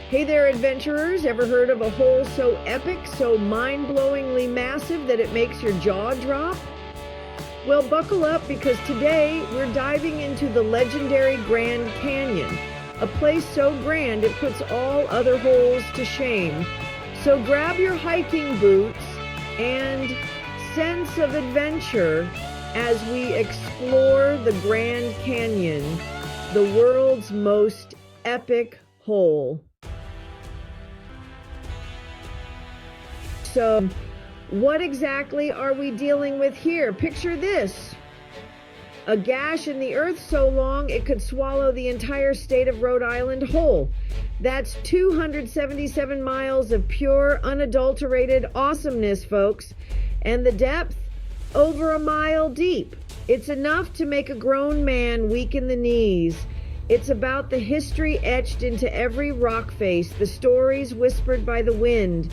Hey there, adventurers. Ever heard of a hole so epic, so mind-blowingly massive that it makes your jaw drop? Well, buckle up because today we're diving into the legendary Grand Canyon, a place so grand it puts all other holes to shame. So grab your hiking boots and sense of adventure as we explore the Grand Canyon, the world's most epic hole. So, what exactly are we dealing with here? Picture this. A gash in the earth so long it could swallow the entire state of Rhode Island whole. That's 277 miles of pure, unadulterated awesomeness, folks. And the depth? Over a mile deep. It's enough to make a grown man weak in the knees. It's about the history etched into every rock face, the stories whispered by the wind,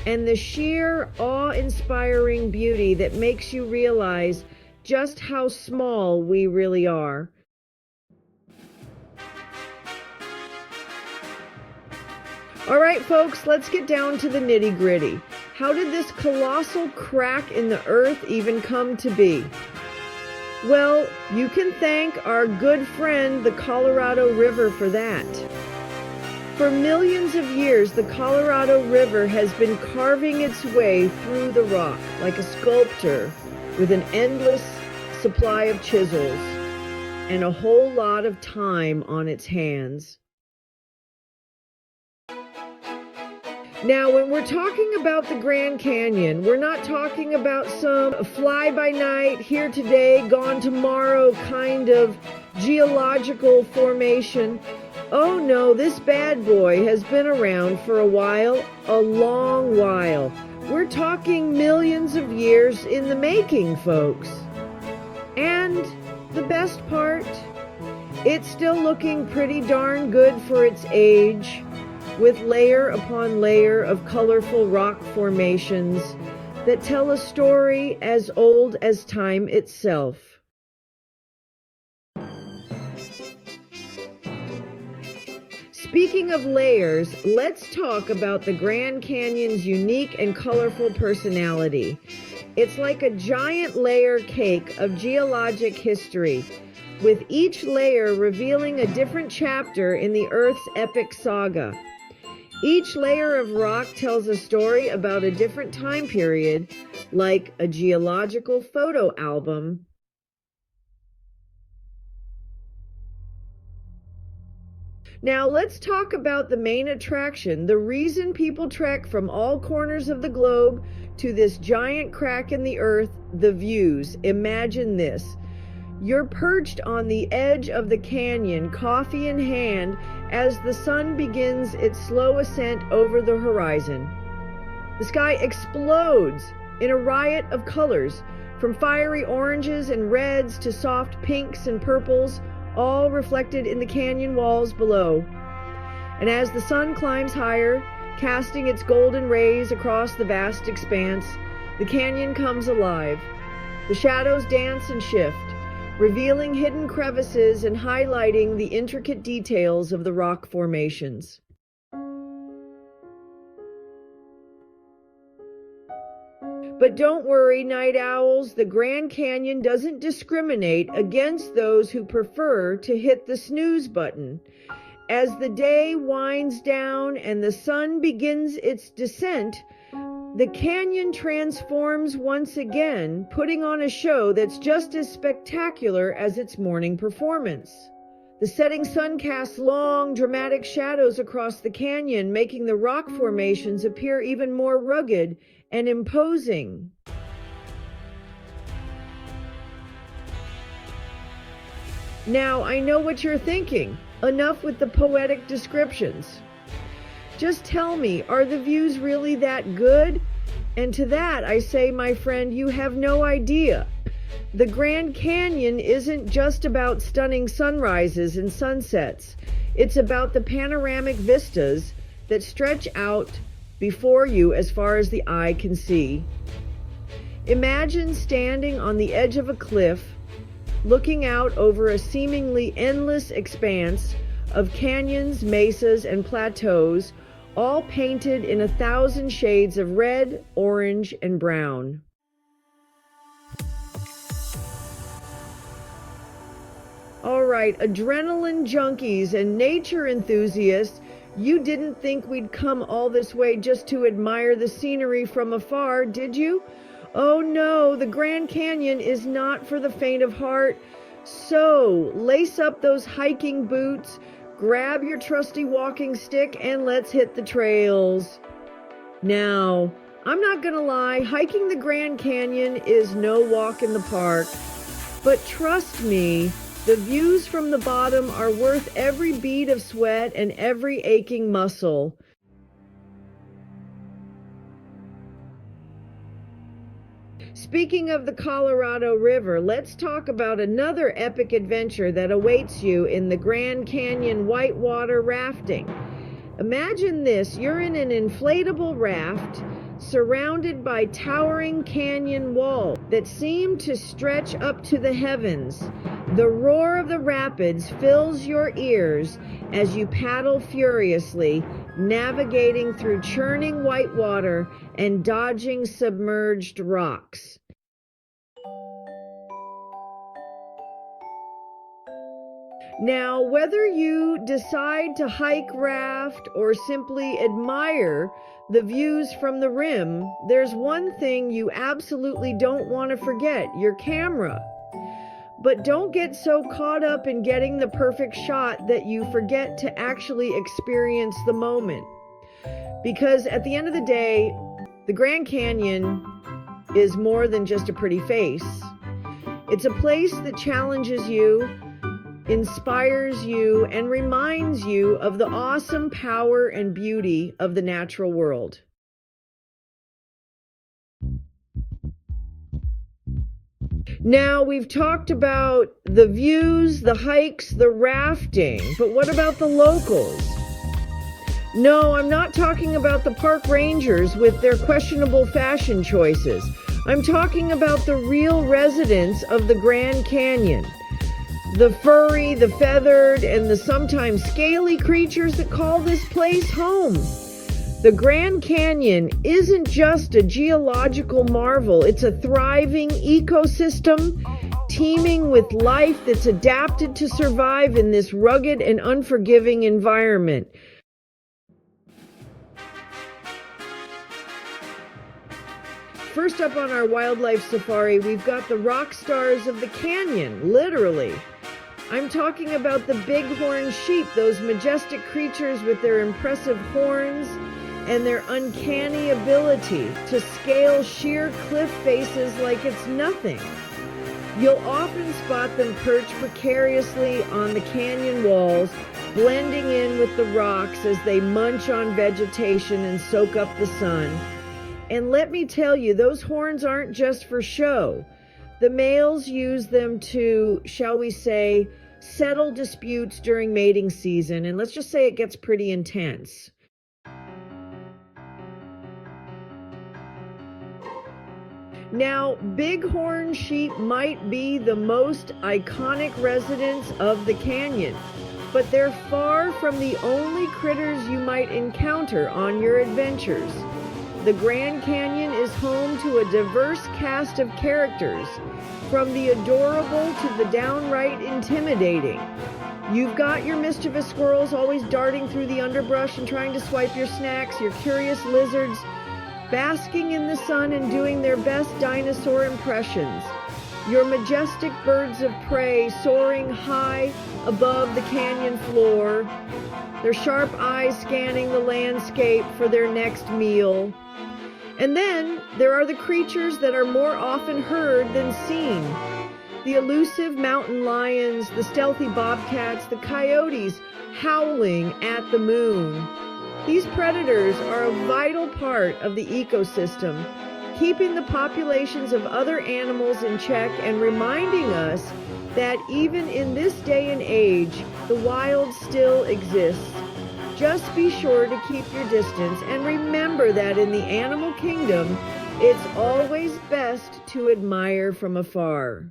and the sheer awe-inspiring beauty that makes you realize just how small we really are. All right, folks, let's get down to the nitty-gritty. How did this colossal crack in the earth even come to be? Well, you can thank our good friend, the Colorado River, for that. For millions of years, the Colorado River has been carving its way through the rock like a sculptor with an endless supply of chisels and a whole lot of time on its hands. Now, when we're talking about the Grand Canyon, we're not talking about some fly-by-night, here today, gone tomorrow kind of geological formation. Oh no, this bad boy has been around for a while, a long while. We're talking millions of years in the making, folks. And the best part, it's still looking pretty darn good for its age, with layer upon layer of colorful rock formations that tell a story as old as time itself. Speaking of layers, let's talk about the Grand Canyon's unique and colorful personality. It's like a giant layer cake of geologic history, with each layer revealing a different chapter in the Earth's epic saga. Each layer of rock tells a story about a different time period, like a geological photo album. Now let's talk about the main attraction, the reason people trek from all corners of the globe to this giant crack in the earth, the views. Imagine this. You're perched on the edge of the canyon, coffee in hand, as the sun begins its slow ascent over the horizon. The sky explodes in a riot of colors, from fiery oranges and reds to soft pinks and purples, all reflected in the canyon walls below. And as the sun climbs higher, casting its golden rays across the vast expanse, the canyon comes alive. The shadows dance and shift, revealing hidden crevices and highlighting the intricate details of the rock formations. But don't worry, night owls, the Grand Canyon doesn't discriminate against those who prefer to hit the snooze button. As the day winds down and the sun begins its descent, the canyon transforms once again, putting on a show that's just as spectacular as its morning performance. The setting sun casts long, dramatic shadows across the canyon, making the rock formations appear even more rugged and imposing. Now, I know what you're thinking. Enough with the poetic descriptions. Just tell me, are the views really that good? And to that I say, my friend, you have no idea. The Grand Canyon isn't just about stunning sunrises and sunsets. It's about the panoramic vistas that stretch out before you as far as the eye can see. Imagine standing on the edge of a cliff, looking out over a seemingly endless expanse of canyons, mesas, and plateaus, all painted in 1,000 shades of red, orange, and brown. All right, adrenaline junkies and nature enthusiasts, you didn't think we'd come all this way just to admire the scenery from afar, did you? Oh no, the Grand Canyon is not for the faint of heart. So, lace up those hiking boots, grab your trusty walking stick, and let's hit the trails. Now, I'm not gonna lie, hiking the Grand Canyon is no walk in the park. But trust me, the views from the bottom are worth every bead of sweat and every aching muscle. Speaking of the Colorado River, let's talk about another epic adventure that awaits you in the Grand Canyon whitewater rafting. Imagine this, you're in an inflatable raft surrounded by towering canyon walls that seem to stretch up to the heavens. The roar of the rapids fills your ears as you paddle furiously, navigating through churning white water and dodging submerged rocks. Now, whether you decide to hike, raft, or simply admire the views from the rim, there's one thing you absolutely don't want to forget: your camera. But don't get so caught up in getting the perfect shot that you forget to actually experience the moment. Because at the end of the day, the Grand Canyon is more than just a pretty face. It's a place that challenges you, inspires you, and reminds you of the awesome power and beauty of the natural world. Now, we've talked about the views, the hikes, the rafting, but what about the locals? No, I'm not talking about the park rangers with their questionable fashion choices. I'm talking about the real residents of the Grand Canyon. The furry, the feathered, and the sometimes scaly creatures that call this place home. The Grand Canyon isn't just a geological marvel, it's a thriving ecosystem teeming with life that's adapted to survive in this rugged and unforgiving environment. First up on our wildlife safari, we've got the rock stars of the canyon, literally. I'm talking about the bighorn sheep, those majestic creatures with their impressive horns and their uncanny ability to scale sheer cliff faces like it's nothing. You'll often spot them perched precariously on the canyon walls, blending in with the rocks as they munch on vegetation and soak up the sun. And let me tell you, those horns aren't just for show. The males use them to, shall we say, settle disputes during mating season, and let's just say it gets pretty intense. Now, bighorn sheep might be the most iconic residents of the canyon, but they're far from the only critters you might encounter on your adventures. The Grand Canyon is home to a diverse cast of characters, from the adorable to the downright intimidating. You've got your mischievous squirrels always darting through the underbrush and trying to swipe your snacks, your curious lizards basking in the sun and doing their best dinosaur impressions, your majestic birds of prey soaring high above the canyon floor, their sharp eyes scanning the landscape for their next meal. And then there are the creatures that are more often heard than seen. The elusive mountain lions, the stealthy bobcats, the coyotes howling at the moon. These predators are a vital part of the ecosystem, keeping the populations of other animals in check and reminding us that even in this day and age, the wild still exists. Just be sure to keep your distance and remember that in the animal kingdom, it's always best to admire from afar.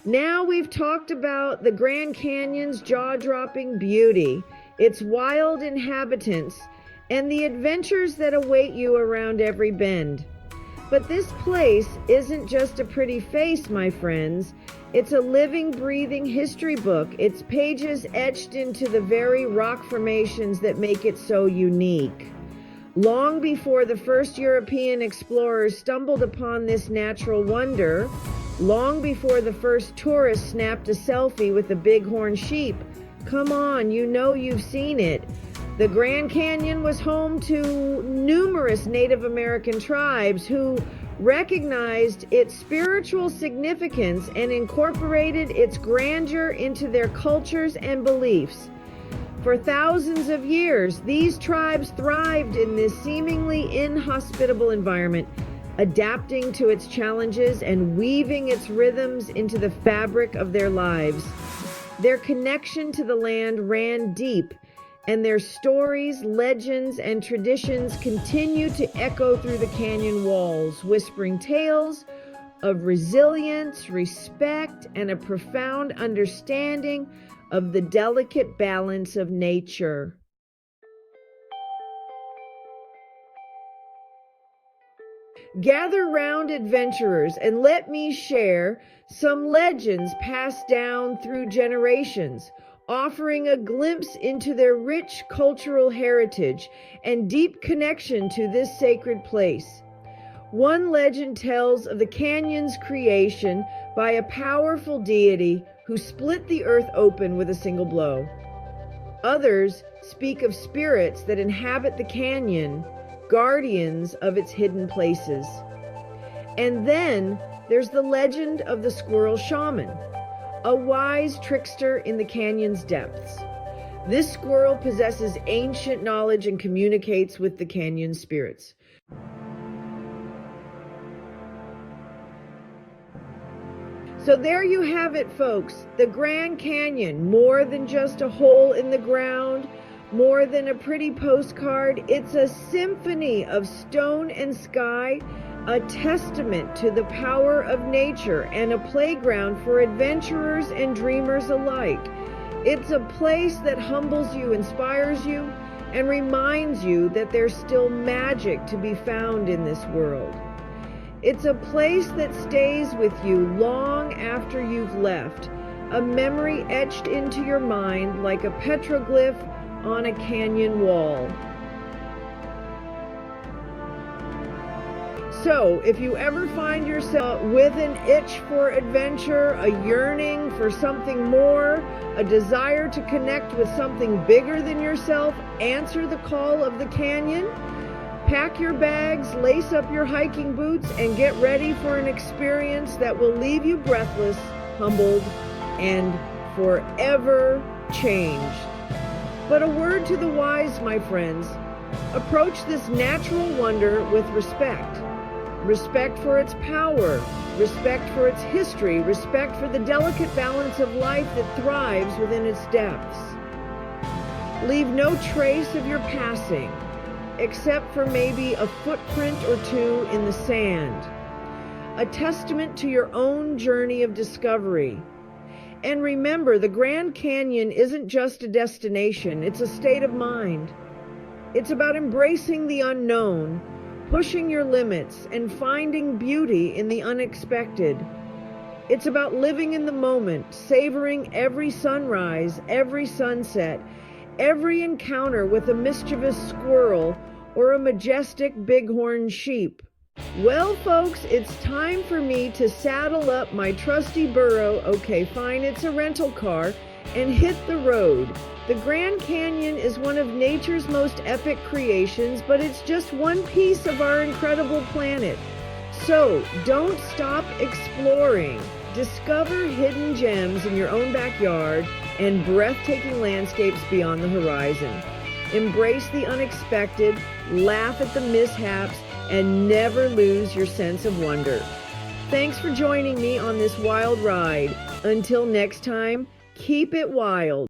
Now we've talked about the Grand Canyon's jaw-dropping beauty, its wild inhabitants, and the adventures that await you around every bend. But this place isn't just a pretty face, my friends. It's a living, breathing history book, its pages etched into the very rock formations that make it so unique. Long before the first European explorers stumbled upon this natural wonder, long before the first tourist snapped a selfie with a bighorn sheep, come on, you know you've seen it. The Grand Canyon was home to numerous Native American tribes who recognized its spiritual significance and incorporated its grandeur into their cultures and beliefs. For thousands of years, these tribes thrived in this seemingly inhospitable environment, adapting to its challenges and weaving its rhythms into the fabric of their lives. Their connection to the land ran deep, and their stories, legends, and traditions continue to echo through the canyon walls, whispering tales of resilience, respect, and a profound understanding of the delicate balance of nature. Gather round, adventurers, and let me share some legends passed down through generations, offering a glimpse into their rich cultural heritage and deep connection to this sacred place. One legend tells of the canyon's creation by a powerful deity who split the earth open with a single blow. Others speak of spirits that inhabit the canyon, guardians of its hidden places. And then there's the legend of the squirrel shaman, a wise trickster in the canyon's depths. This squirrel possesses ancient knowledge and communicates with the canyon spirits. So there you have it, folks. The Grand Canyon, more than just a hole in the ground, more than a pretty postcard. It's a symphony of stone and sky, a testament to the power of nature and a playground for adventurers and dreamers alike. It's a place that humbles you, inspires you, and reminds you that there's still magic to be found in this world. It's a place that stays with you long after you've left, a memory etched into your mind like a petroglyph on a canyon wall. So, if you ever find yourself with an itch for adventure, a yearning for something more, a desire to connect with something bigger than yourself, answer the call of the canyon. Pack your bags, lace up your hiking boots, and get ready for an experience that will leave you breathless, humbled, and forever changed. But a word to the wise, my friends. Approach this natural wonder with respect. Respect for its power, respect for its history, respect for the delicate balance of life that thrives within its depths. Leave no trace of your passing, except for maybe a footprint or two in the sand, a testament to your own journey of discovery. And remember, the Grand Canyon isn't just a destination, it's a state of mind. It's about embracing the unknown, pushing your limits, and finding beauty in the unexpected. It's about living in the moment, savoring every sunrise, every sunset, every encounter with a mischievous squirrel or a majestic bighorn sheep. Well, folks, it's time for me to saddle up my trusty burro, okay, fine, it's a rental car, and hit the road. The Grand Canyon is one of nature's most epic creations, but it's just one piece of our incredible planet. So, don't stop exploring. Discover hidden gems in your own backyard and breathtaking landscapes beyond the horizon. Embrace the unexpected, laugh at the mishaps, and never lose your sense of wonder. Thanks for joining me on this wild ride. Until next time, keep it wild.